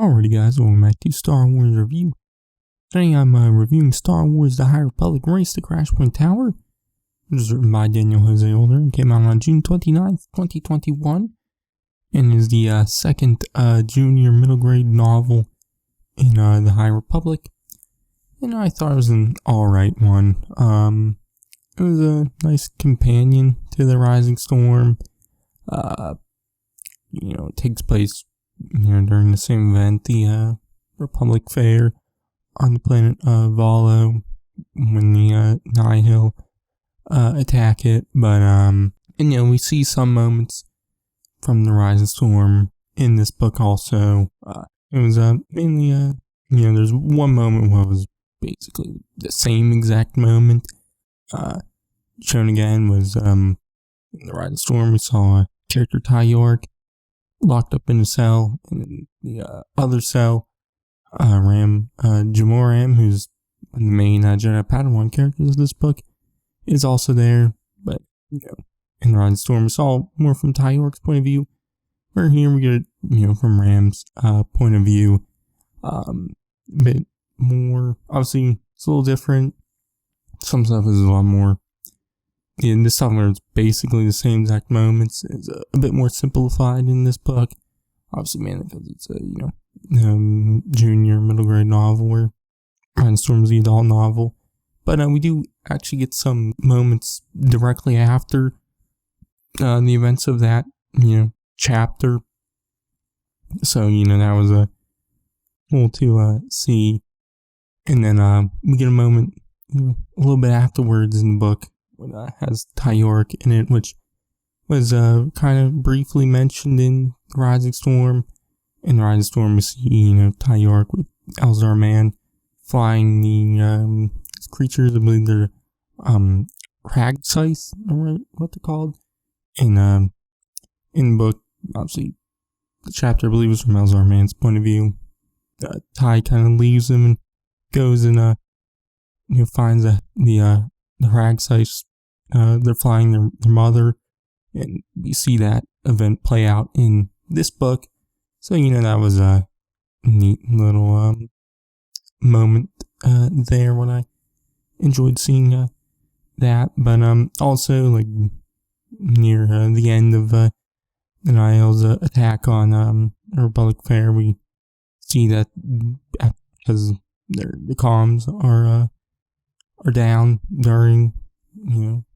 Alrighty guys, welcome back to Star Wars Review. Today I'm reviewing Star Wars The High Republic Race to Crashpoint Tower. It was written by Daniel José Older and came out on June 29th, 2021. And is the second junior middle grade novel in The High Republic. And I thought it was an alright one. It was a nice companion to the Rising Storm. It takes place during the same event, the Republic Fair on the planet Valo, when the Nihil attack it. But we see some moments from the Rising Storm in this book also. It was mainly there's one moment where it was basically the same exact moment shown again. Was in the Rising Storm we saw character Tyyorik locked up in a cell, and in the other cell, Jamoram, who's the main Jedi Padawan character of this book, is also there. But in the Rising Storm, we saw more from Tyorik's point of view. Where here we get it, from Ram's point of view, a bit more. Obviously, it's a little different. Some stuff is a lot more. In this stuff where it's basically the same exact moments is a bit more simplified in this book. Obviously, mainly because it's a junior middle grade novel where Rhinestone Storm's the adult novel. But we do actually get some moments directly after the events of that chapter. So that was cool to see. And then we get a moment a little bit afterwards in the book. Has Tyyorik in it, which was kind of briefly mentioned in the Rising Storm. In the Rising Storm, we see Tyyorik with Elzar Man flying the creatures. I believe they're Ragsice, or what they're called. And in the book, obviously, the chapter I believe is from Elzar Man's point of view. Ty kind of leaves him and goes and finds the Ragsice. They're flying their mother, and we see that event play out in this book. So that was a neat little moment there when I enjoyed seeing that. But also like near the end of the Nihil's attack on the Republic Fair, we see that because the comms are down during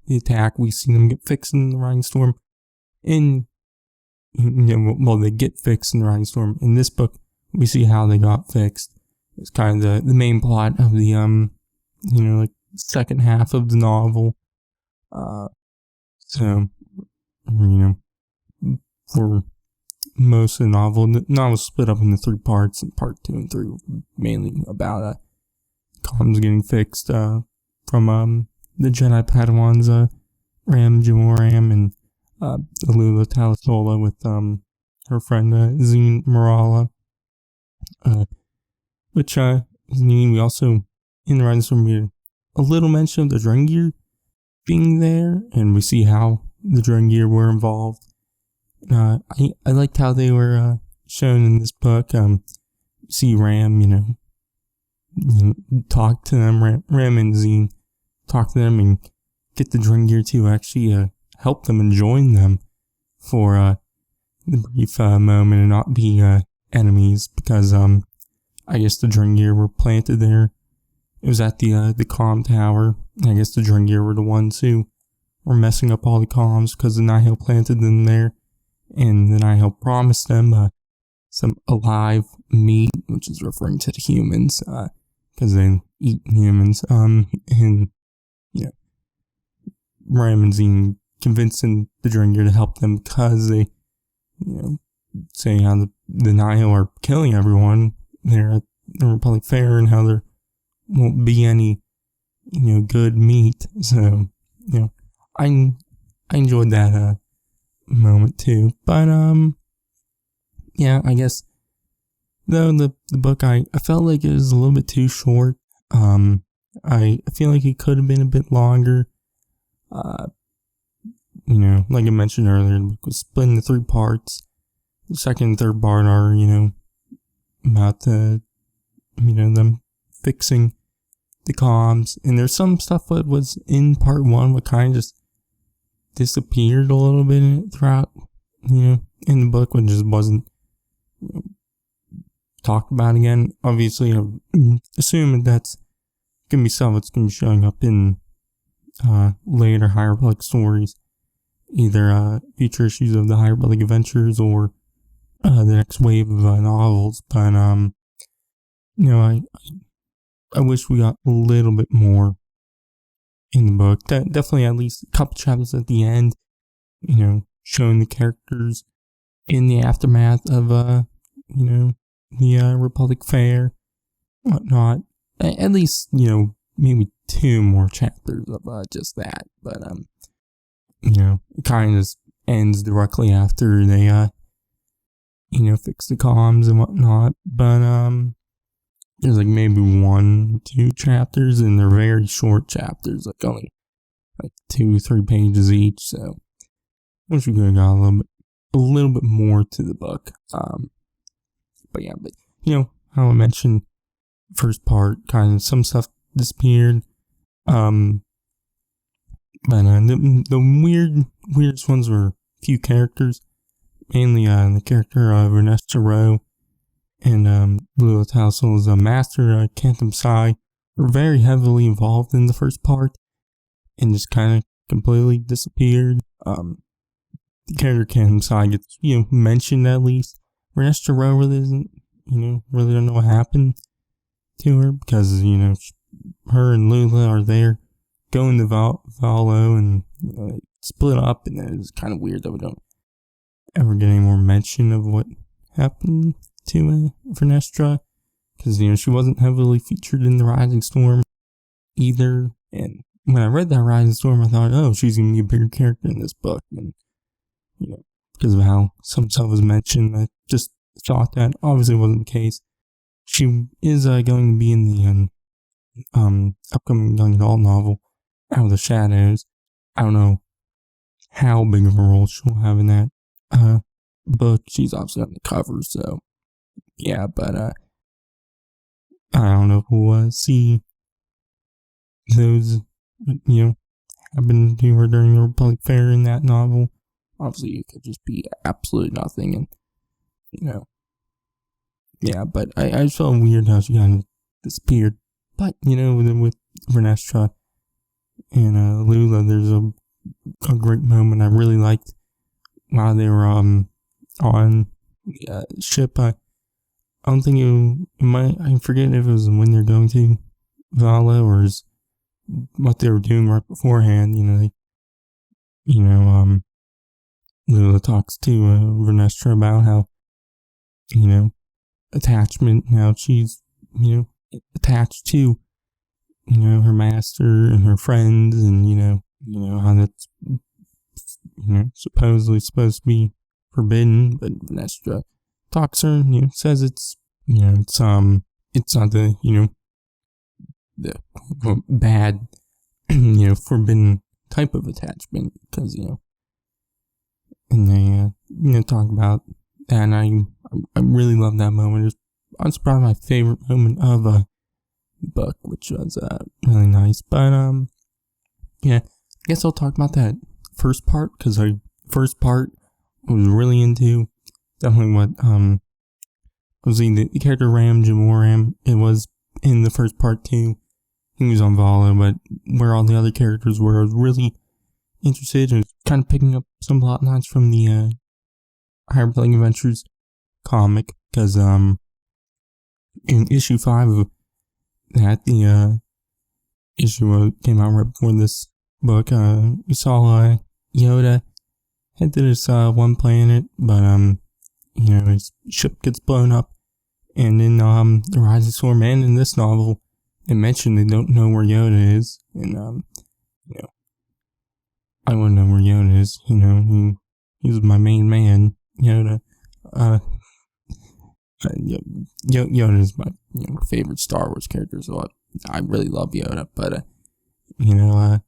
the attack, we see them get fixed in the Rising Storm. They get fixed in the Rising Storm. In this book, we see how they got fixed. It's kind of the main plot of the second half of the novel. So for most of the novel is split up into 3 parts, and part 2 and 3 mainly about comms getting fixed from the Jedi Padawans, Jamoram, and Alula Talasola with her friend Zine Morala, which is neat. We also, in the Rising Storm, get a little mention of the Drengir being there, and we see how the Drengir were involved. I liked how they were shown in this book. See Ram, talk to them. Ram and Zine talk to them and get the Drengir to actually help them and join them for the brief moment and not be enemies, because I guess the Drengir were planted there. It was at the comm tower. I guess the Drengir were the ones who were messing up all the comms because the Nihil planted them there, and the Nihil promised them some alive meat, which is referring to the humans, because they eat humans, and Ram and Zine convincing the Drengir to help them because they, saying how the Nihil are killing everyone there at the Republic Fair, and how there won't be any, good meat. So, I enjoyed that moment too. But I guess though the book I felt like it was a little bit too short. I feel like it could have been a bit longer. Like I mentioned earlier, the book was split into 3 parts. The second and third part are, about the, them fixing the comms. And there's some stuff that was in part 1 but kind of just disappeared a little bit throughout, in the book, when just wasn't talked about again. Obviously, I assume that's going to be stuff that's going to be showing up in later High Republic stories, either future issues of the High Republic Adventures or the next wave of novels. But I wish we got a little bit more in the book. Definitely at least a couple chapters at the end, showing the characters in the aftermath of the Republic Fair, whatnot. At least, maybe 2 more chapters of just that. But it kind of just ends directly after they fix the comms and whatnot. But there's like maybe 1, 2 chapters, and they're very short chapters, like only like 2-3 pages each. So wish we could have got a little bit more to the book. But how I mentioned, first part, kind of some stuff disappeared. But the weirdest ones were a few characters, mainly the character of Nestra and Lula Tassel's master, Cantum Psi, were very heavily involved in the first part and just kind of completely disappeared. The character Cantum Psi gets, mentioned at least. Nestra really isn't, really don't know what happened to her, because, her and Lula are there going to Valo, and split up, and it's kind of weird that we don't ever get any more mention of what happened to Nestra, because she wasn't heavily featured in the Rising Storm either. And when I read that Rising Storm, I thought, oh, she's gonna be a bigger character in this book, and because of how some stuff was mentioned, I just thought that obviously wasn't the case. She is going to be in the upcoming young adult novel, Out of the Shadows. I don't know how big of a role she'll have in that book. She's obviously on the cover, so yeah, but I don't know if we'll see those, happen to her during the Republic Fair in that novel. Obviously, it could just be absolutely nothing, and yeah, but I just felt weird how she kind of disappeared. But with Nestra and Lula, there's a great moment I really liked while they were on the ship. I don't think I forget if it was when they're going to Vala or is what they were doing right beforehand. Lula talks to Nestra about how, attachment, how she's, attached to, her master and her friends, and, how that's, supposedly supposed to be forbidden, but Nestra talks her, says it's not the, the bad, forbidden type of attachment, because, and they, talk about that, and I really love that moment. It's probably my favorite moment of the book, which was really nice. But I guess I'll talk about that first part, because the first part I was really into. Definitely what was the character Ram Jamoram. It was in the first part too. He was on Vala, but where all the other characters were, I was really interested in kind of picking up some plot lines from the High Republic Adventures comic, because in issue 5 of that, the issue came out right before this book, we saw Yoda head to this one planet, but his ship gets blown up, and in the Rising Storm and in this novel, they mention they don't know where Yoda is, and I want to know where Yoda is. He's my main man, Yoda. Yoda is my favorite Star Wars character, so I really love Yoda. But and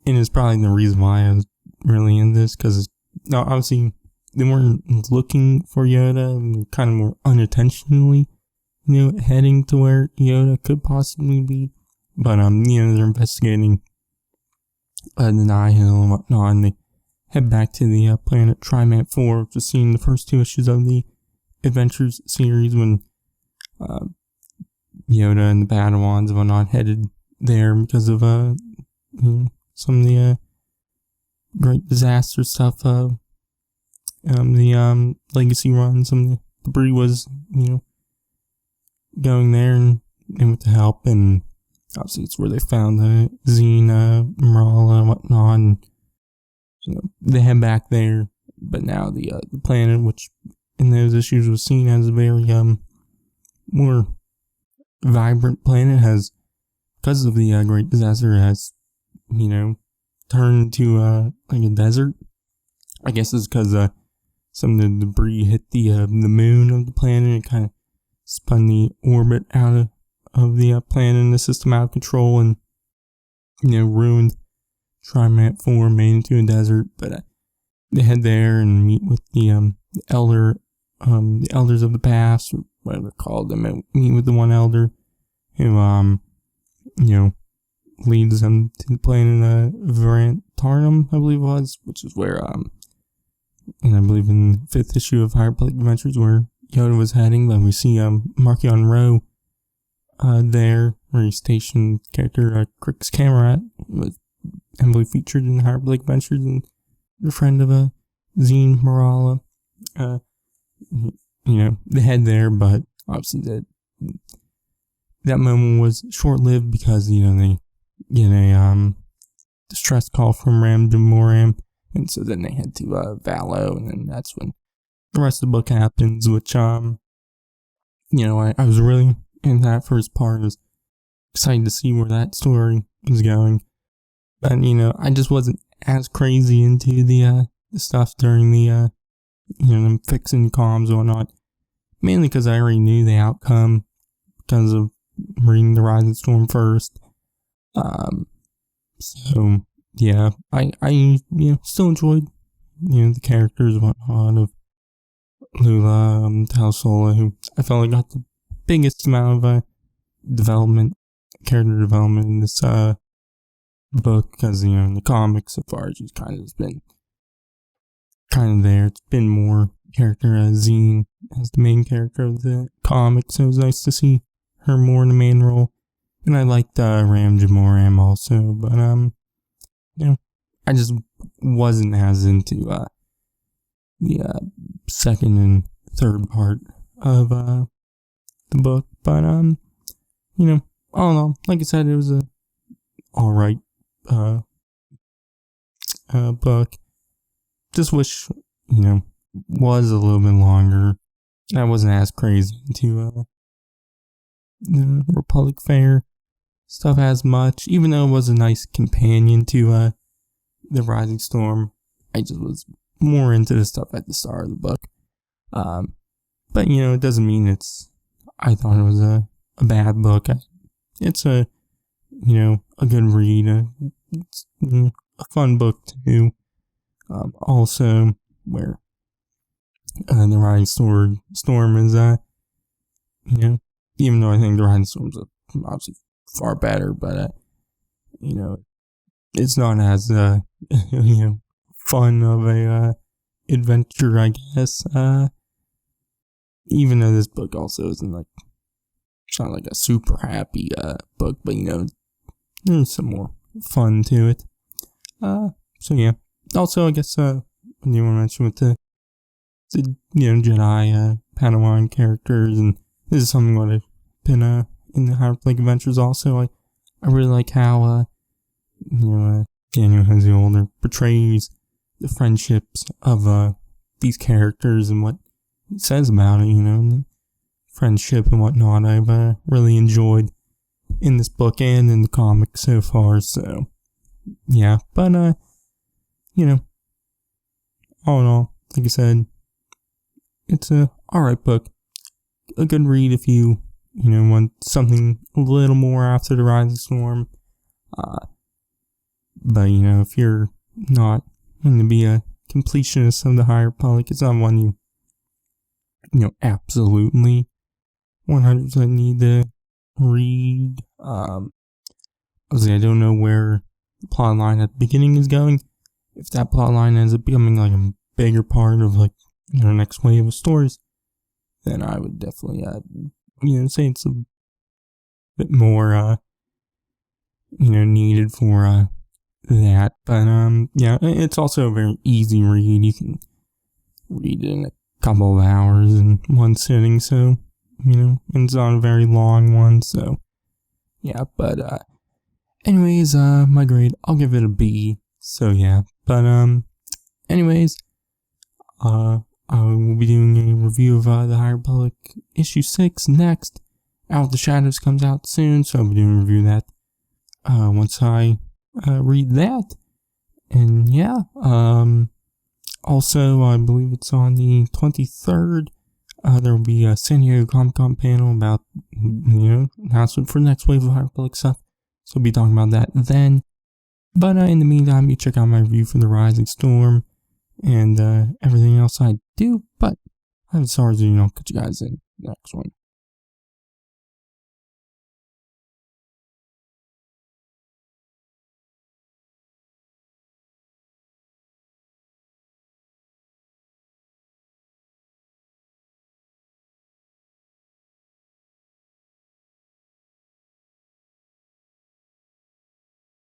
it's probably the reason why I was really in this, because obviously they weren't looking for Yoda, and kind of more unintentionally, heading to where Yoda could possibly be. But, they're investigating the Nihil and whatnot, and they head back to the planet Trimant 4, just seeing the first 2 issues of the Adventures series when Yoda and the Padawans and whatnot headed there because of some of the great disaster stuff. The Legacy run, some of the debris was going there, and with the help, and obviously it's where they found the Xena, Marala, and whatnot, and they head back there. But now the planet, which in those issues was seen as a very more vibrant planet, has, because of the great disaster, has turned to like a desert. I guess it's because some of the debris hit the moon of the planet and kind of spun the orbit out of the planet and the system out of control, and ruined Trimant 4, made into a desert. But they head there and meet with the elders of the past, or whatever they're called. They meet with the one elder who leads them to the planet Varantarnum, I believe it was, which is where and I believe in the 5th issue of Higher Plague Adventures, where Yoda was heading. But we see Markion Rowe there, where he stationed character Crix Camerat, was heavily featured in Higher Plague Adventures, and the friend of Zine Marala. They head there, but obviously that moment was short-lived because they get a distress call from Ram Jamoram, and so then they head to Valo, and then that's when the rest of the book happens, which I was really in that first part. I was excited to see where that story was going, but I just wasn't as crazy into the stuff during the them fixing comms and whatnot, mainly because I already knew the outcome because of reading the Rhinestone Storm first. So yeah, I still enjoyed the characters and whatnot of Lula, Talsola, who I felt like got the biggest amount of character development in this book, because in the comics so far she's kind of been there. It's been more character as Zine as the main character of the comics, so it was nice to see her more in the main role. And I liked Ram Jamoram also, but I just wasn't as into the second and third part of the book. But all in all, like I said, it was a alright book. Just wish was a little bit longer. I wasn't as crazy into the Republic Fair stuff as much, even though it was a nice companion to the Rising Storm. I just was more into the stuff at the start of the book. But it doesn't mean I thought it was a bad book. It's a good read. It's a fun book too. Also, where the Rhinestone Storm is, even though I think the Rhinestone Storm's obviously far better, but it's not as fun of a adventure, I guess. Even though this book also isn't it's not like a super happy book, but there's some more fun to it. So yeah. Also, I guess I want to mention with the Jedi Padawan characters, and this is something that I've been in the Higher Plague Adventures also. I really like how Daniel José Older portrays the friendships of these characters and what he says about it, and the friendship and whatnot. I've really enjoyed in this book and in the comics so far. So yeah, but all in all, like I said, it's a alright book. A good read if you want something a little more after the Rising Storm. But if you're not going to be a completionist of the High Republic. It's not one you absolutely 100% need to read. Obviously, I don't know where the plot line at the beginning is going. If that plot line ends up becoming like a bigger part of like next wave of stories, then I would definitely say it's a bit more needed for that. But yeah, it's also a very easy read. You can read it in a couple of hours in one sitting, so and it's not a very long one, so yeah. But anyways, my grade, I'll give it a B. So yeah, but anyways, I will be doing a review of the High Republic issue 6 next. Out of the Shadows comes out soon, so I'll be doing a review of that once I read that. And yeah, also I believe it's on the 23rd. There will be a San Diego Comic-Con panel about announcement for next wave of High Republic stuff. So I'll be talking about that then. But in the meantime, you check out my review for the Rhinestone Storm and everything else I do. But I'm sorry, catch you guys in the next one.